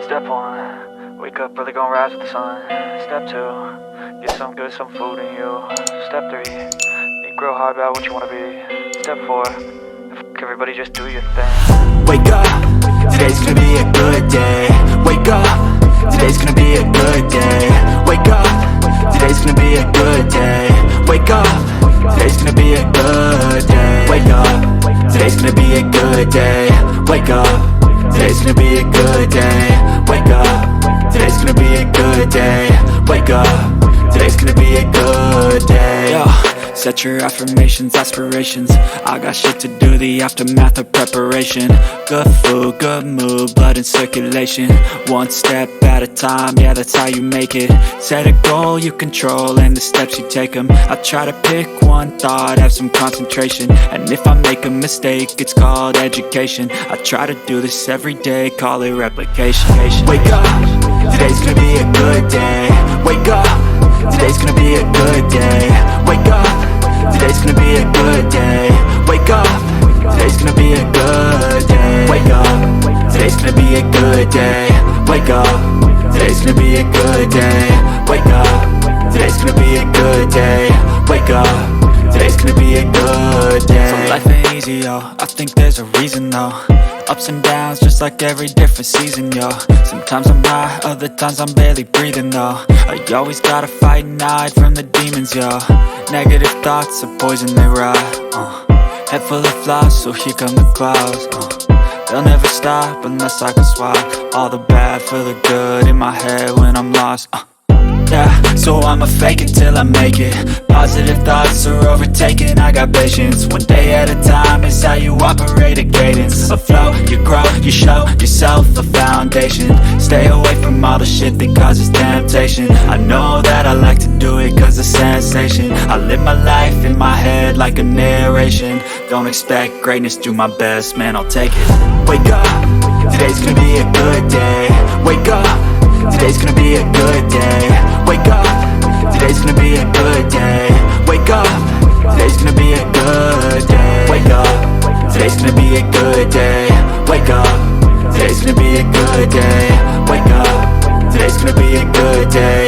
Step 1, wake up early, gonna rise with the sun. Step 2, get some good, some food in you. Step 3, think real hard about what you wanna be. Step 4, everybody just do your thing. Wake up, today's gonna be a good day. Wake up, today's gonna be a good day. Wake up, today's gonna be a good day. Wake up, today's gonna be a good day. Wake up, today's gonna be a good day. Wake up, today's gonna be a good day. Wake up, today's gonna be a good day. Wake up, today's gonna be a good day. Yo, set your affirmations, aspirations. I got shit to do, the aftermath of preparation. Good food, good mood, blood in circulation. One step at a time, yeah, that's how you make it. Set a goal you control and the steps you take them. I try to pick one thought, have some concentration. And if I make a mistake, it's called education. I try to do this every day, call it replication. Wake up, today's gonna be a good day. Wake up, today's gonna be a good day. Wake up, today's gonna be a good day. Wake up, today's gonna be a good day. Wake up, today's gonna be a good day. Wake up, today's gonna be a good day. Wake up, today's gonna be a good day. Wake up, today's gonna be a good day. So life ain't easy, yo, I think there's a reason though. Ups and downs, just like every different season, yo. Sometimes I'm high, other times I'm barely breathing, though. I always gotta fight and hide from the demons, yo. Negative thoughts are poison, they rot. Head full of flies, so here come the clouds. They'll never stop unless I can swap all the bad for the good in my head when I'm lost. Yeah, so I'ma fake it till I make it. Positive thoughts are overtaken, I got patience. One day at a time is how you operate a cadence. A flow, you grow, you show yourself a foundation. Stay away from all the shit that causes temptation. I know that I like to do it cause it's sensation. I live my life in my head like a narration. Don't expect greatness, do my best, man, I'll take it. Wake up, today's gonna be a good day. Wake up, today's gonna be a good day. Wake up, today's gonna be a good day. Wake up, today's gonna be a good day. Wake up, today's gonna be a good day. Wake up, today's gonna be a good day. Wake up, today's gonna be a good day.